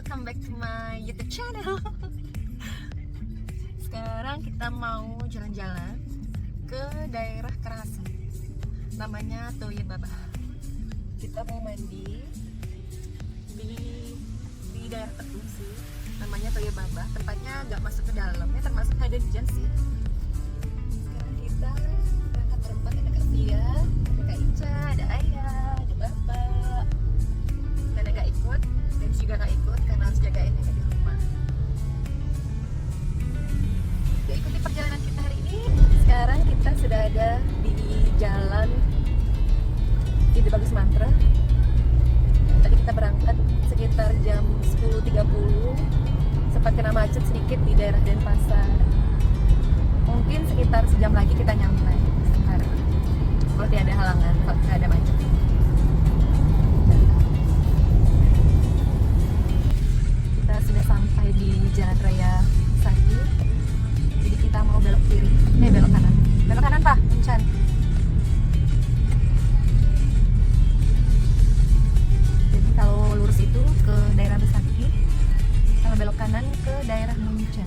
welcome back to my YouTube channel. Sekarang kita mau jalan-jalan ke daerah Karahasan, namanya Toye Baba. Kita mau mandi di daerah Tetung sih, namanya Toye Baba. Tempatnya agak masuk ke dalamnya, termasuk hidden gem sih. Sekarang kita berangkat berempat, ada Kak Tia, ada Kak Ica, ada Ayah, ada Bapak. Dan gak ikut, dan juga gak ikut karena harus jagain yang di rumah. Yuk ikuti perjalanan kita hari ini. Sekarang kita sudah ada di jalan Ide Bagus Mantra. Tadi kita berangkat sekitar jam 10.30, sempat kena macet sedikit di daerah Denpasar. Mungkin sekitar sejam lagi kita nyampe sekarang, kalau tidak ada halangan, kalau tidak ada macet. Kita sudah sampai di Jalan Raya Saki. Jadi kita mau belok kiri, belok kanan. Belok kanan Pak, Encan. Jadi kalau lurus itu ke daerah Besaki, kalau belok kanan ke daerah Munchen.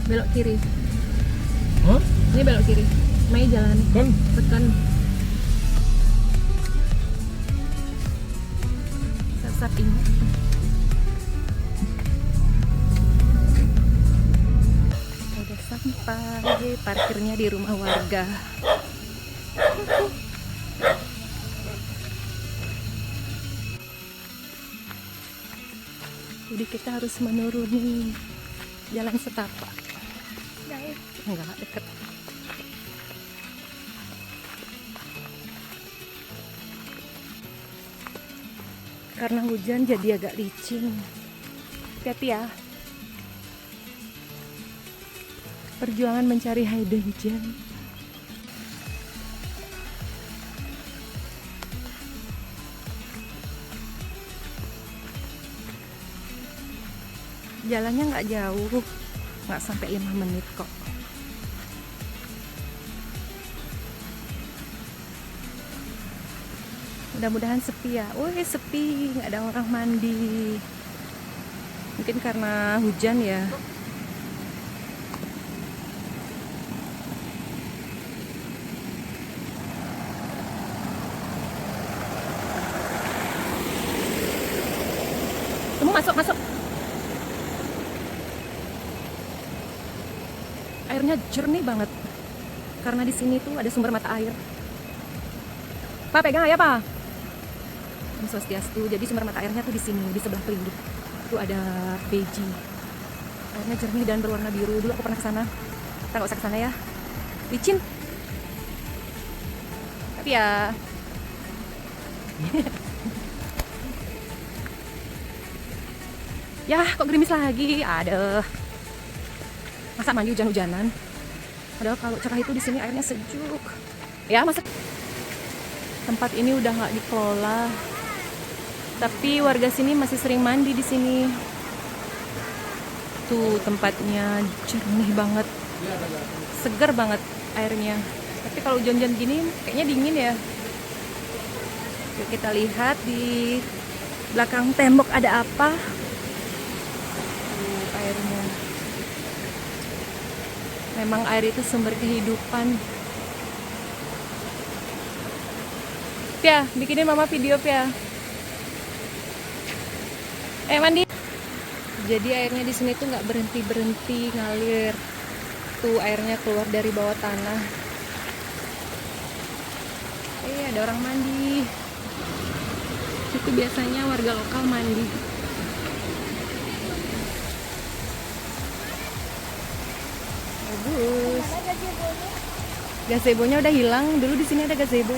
Belok kiri. Hah? Ini belok kiri. Mai jalan. Kan? Tekan. Sat ini. Udah sampai, parkirnya di rumah warga. Jadi kita harus menuruni jalan setapak. Enggak deket. Karena hujan jadi agak licin. Hati-hati ya. Perjuangan mencari hidden gem. Jalannya nggak jauh, nggak sampai 5 menit kok. Mudah-mudahan sepi ya. Wih, sepi, nggak ada orang mandi. Mungkin karena hujan ya. Semua masuk. Airnya jernih banget. Karena di sini tuh ada sumber mata air. Pak, pegang ya, Pak. Om Swastiastu. Jadi sumber mata airnya tuh di sini, di sebelah kiri. Itu ada beji. Airnya jernih dan berwarna biru. Dulu aku pernah ke sana. Kita nggak usah ke sana ya. Licin. Tapi ya. Ya, kok gerimis lagi? Aduh. Masa mandi hujan-hujanan? Padahal kalau cerah itu di sini airnya sejuk. Ya, masa tempat ini udah nggak dikelola. Tapi warga sini masih sering mandi di sini. Tuh tempatnya jernih banget, segar banget airnya. Tapi kalau hujan-hujan gini kayaknya dingin ya. Yuk kita lihat di belakang tembok ada apa. Tuh airnya. Memang air itu sumber kehidupan. Pia, bikinin mama video Pia. Mandi. Jadi airnya di sini tuh nggak berhenti ngalir. Tuh airnya keluar dari bawah tanah. Ada orang mandi. Itu biasanya warga lokal mandi. Bagus. Gazebo-nya udah hilang. Dulu di sini ada gazebo.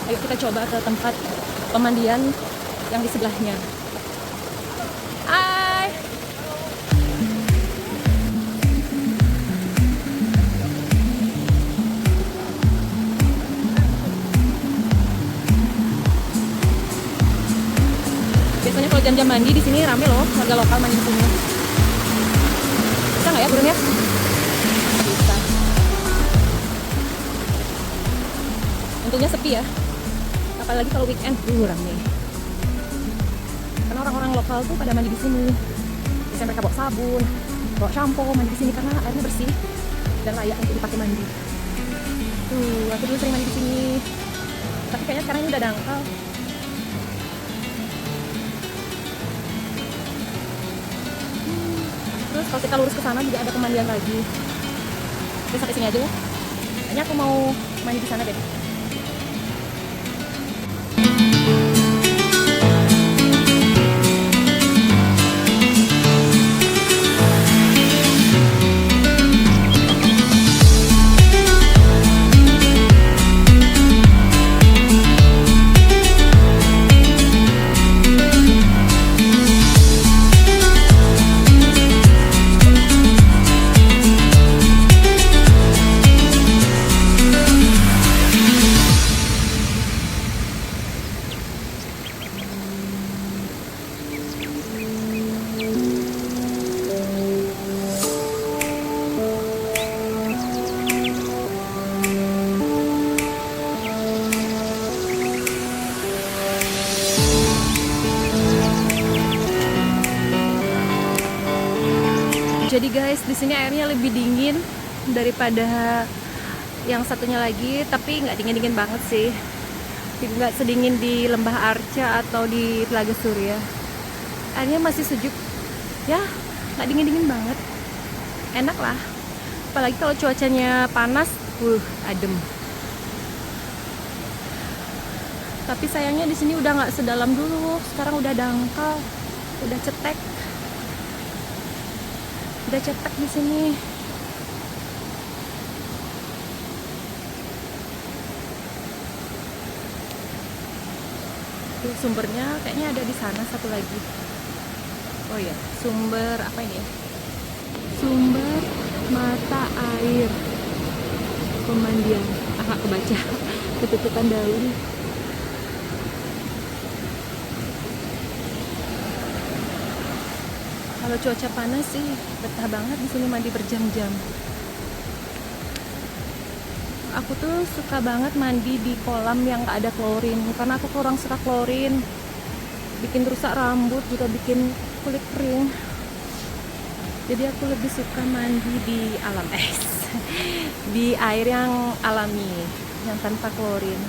Ayo kita coba ke tempat pemandian yang di sebelahnya. Hai. Biasanya kalau jam-jam mandi di sini rame loh, warga lokal mandi di sini. Bisa nggak ya burungnya? Bisa. Untungnya sepi ya. Apalagi kalau weekend, rame. Karena orang-orang lokal tuh pada mandi di sini. Biasanya mereka bawa sabun, bawa shampoo, mandi di sini karena airnya bersih dan layak untuk dipakai mandi. Tuh, aku dulu sering mandi di sini. Tapi kayaknya sekarang ini udah dangkal. Terus kalau kita lurus ke sana juga ada pemandian lagi. Oke, sampai sini aja ya. Kayaknya aku mau mandi di sana deh. Jadi guys, di sini airnya lebih dingin daripada yang satunya lagi, tapi nggak dingin-dingin banget sih. Nggak sedingin di Lembah Arca atau di Telaga Surya. Airnya masih sejuk, ya nggak dingin-dingin banget. Enak lah. Apalagi kalau cuacanya panas, adem. Tapi sayangnya di sini udah nggak sedalam dulu. Sekarang udah dangkal, udah cetek. Udah cetek di sini. Tuh, sumbernya kayaknya ada di sana satu lagi. Oh ya, sumber apa ini? Sumber mata air pemandian. Aku baca ketutupan daun. Kalau cuaca panas sih betah banget di sini mandi berjam-jam. Aku tuh suka banget mandi di kolam yang gak ada klorin karena aku kurang suka klorin. Bikin rusak rambut, juga bikin kulit kering. Jadi aku lebih suka mandi di alam di air yang alami, yang tanpa klorin.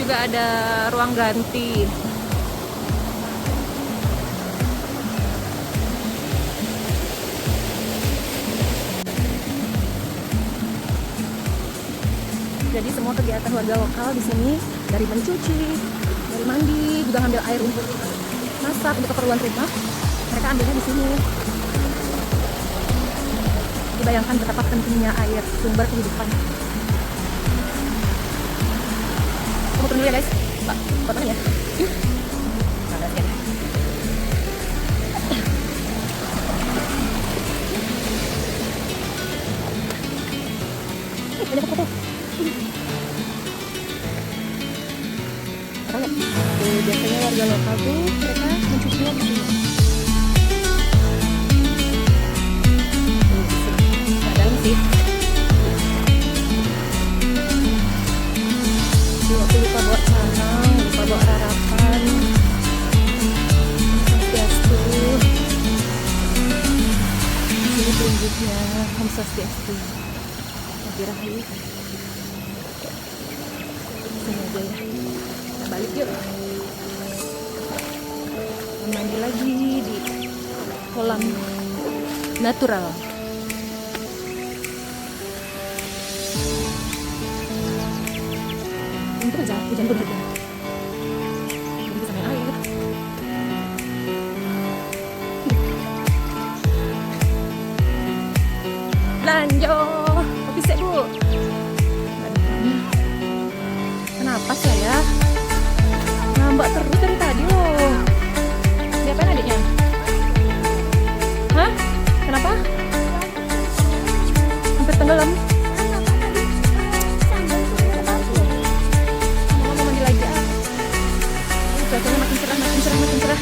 juga ada ruang ganti. Jadi semua kegiatan warga lokal di sini, dari mencuci, dari mandi, juga ngambil air untuk masak untuk keperluan rumah, mereka ambilnya di sini. Dibayangkan betapa pentingnya air, sumber kehidupan. Kamu turun dulu ya guys, Mbak, buat mana ya? Mana sih? Banyak foto. Tahu nggak? Biasanya warga lokal tuh mereka mencucinya di sini. Nggak dalam sih. Aku lupa bawa sarung, lupa bawa harapan. Swastiastu. Ini petunjuknya Om Swastiastu. Nabi Rahayu. Sini aja ya. Kita balik yuk. Mandi lagi di kolam natural. Untung aja hujan gue berhenti. Jadi bisa main air. Lanjo, kopi sek bu. Kenapa saya ngambak terus dari tadi loh? Diapain adiknya? Hah? Kenapa? Hampir tenggelam. Mau mandi lagi ah. Cuacanya makin cerah, makin cerah, makin cerah.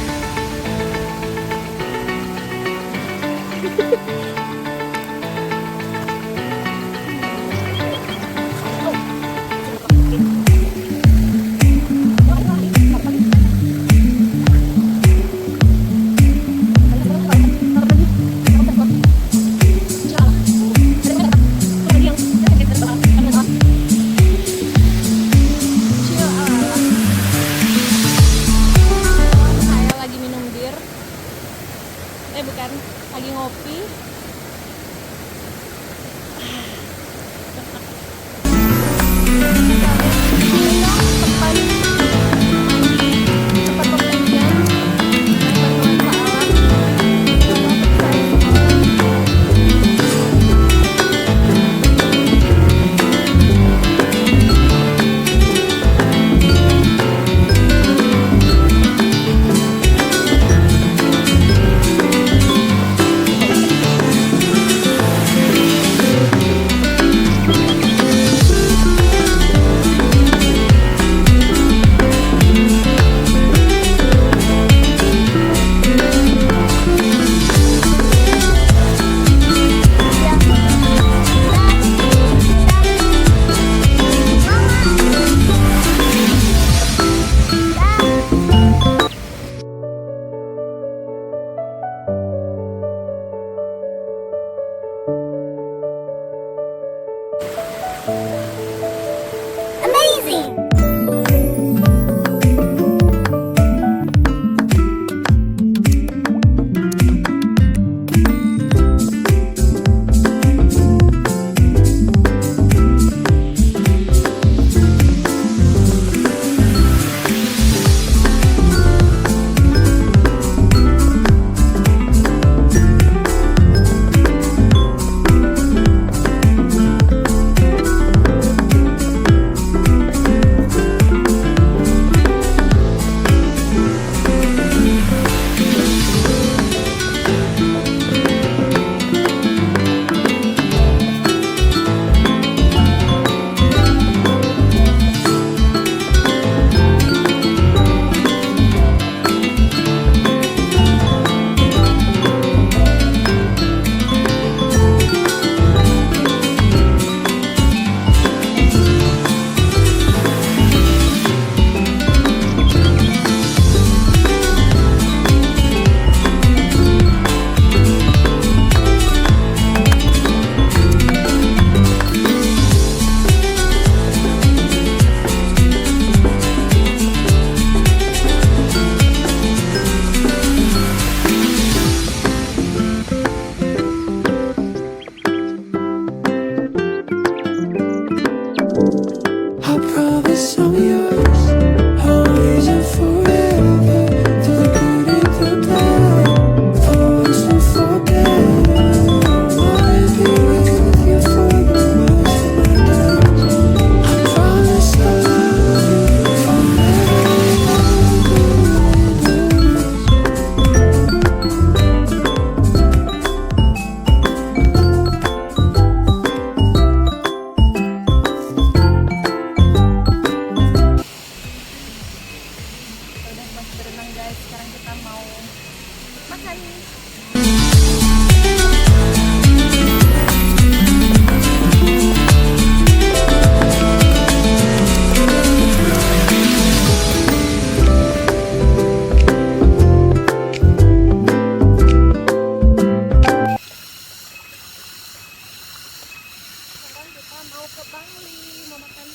Mau ke Bangli, mau makan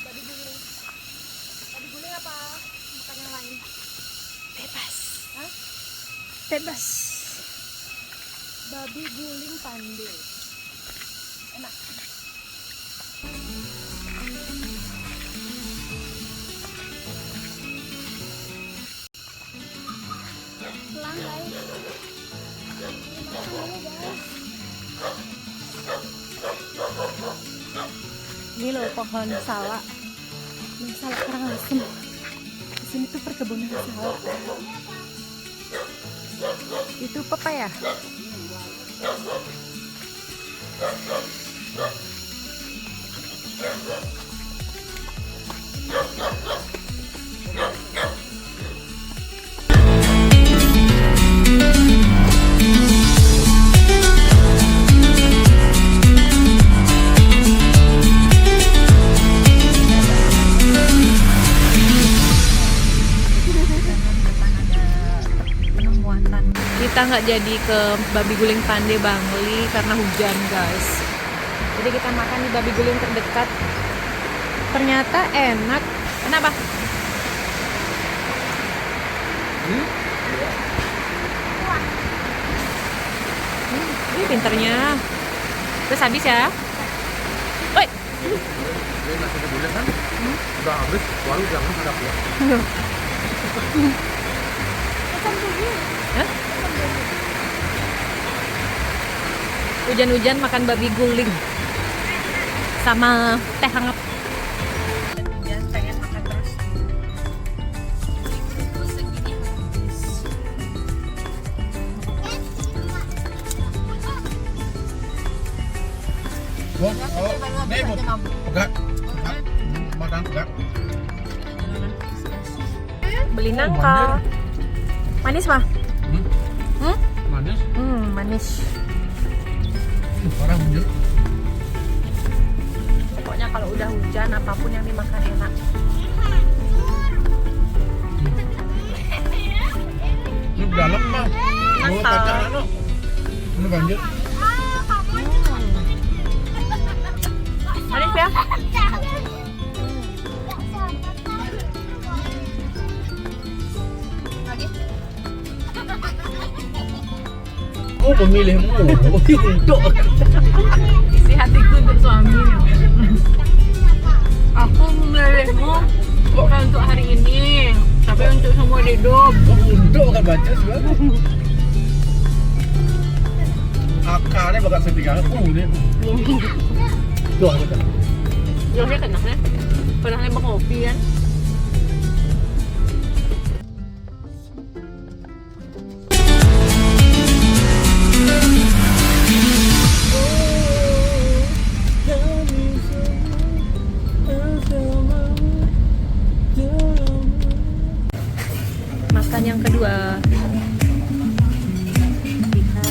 babi guling. Babi guling apa? Makan yang lain? Bebas. Hah? Bebas. Babi guling pandai. Enak. Pelan guys. Makan dulu guys. Ini loh pohon salak. Ini salak Karangasem. Di sini tuh perkebunan salak. Itu pepaya. Kita nggak jadi ke babi guling pandai Bangli karena hujan guys. Jadi kita makan di babi guling terdekat. Ternyata enak. Kenapa? Ini pinternya. Terus habis ya. Woi. Ini nasi kebuli kan? Udah habis, baru jangan hadap ya. Hah? Hujan-hujan makan babi guling sama teh hangat. Hujan pengen makan terus. Pegat. Makan pegat. Beli nangka. Manis mah? Manis. Manis. Orang hujan. Pokoknya kalau udah hujan apapun yang dimakan enak. Ini dalam mah. Oh, kacang anu. Ini banjir. Manis ya? Lagi? Oh, memilihmu. Untuk. Isi hatiku untuk suaminya. Aku memilihmu bukan untuk hari ini, tapi untuk semua hidup. Oh, untuk kan baca sebenarnya. Akarnya bakal setinggal. Ini. Tuh, betul. Jauhnya kenaknya. Pernah nembak kopi kan? Makan yang kedua. Kita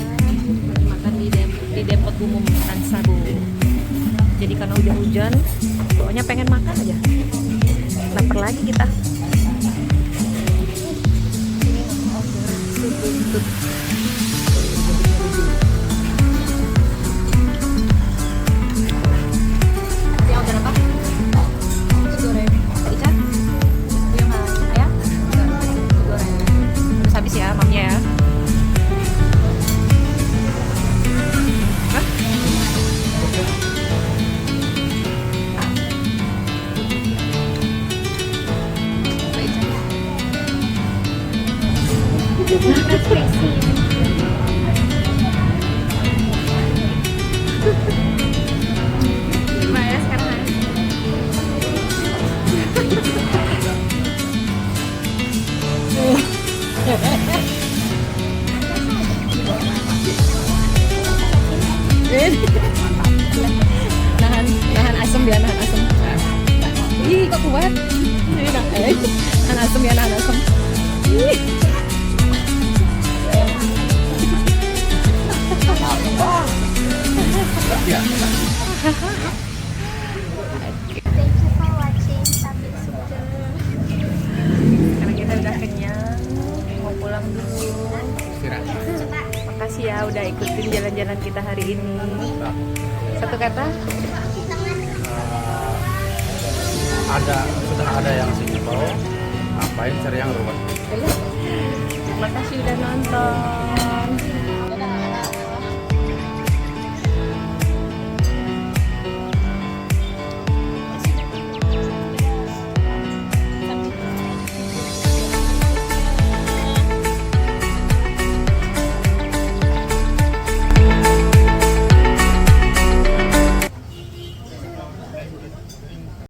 makan di depot umum Ransabu. Jadi karena hujan-hujan, pokoknya pengen makan aja. Lapar lagi kita. Buntut. Yang order apa? Goreng ikan. Yang ayam. Goreng. Terus habis ya, mamnya ya. Hah? Gimana sekarang? Nahan asam dia, nahan asam. Ih, kok kuat? Nahan asam ya, nahan asam. Ih. Ya. Thank you for watching. Sampai sudah. Sekarang kita udah kenyang, mau pulang dulu. Istirahat. Makasih ya udah ikutin jalan-jalan kita hari ini. Satu kata? Sudah ada yang simple. Ngapain cari yang rumah? Makasih udah nonton.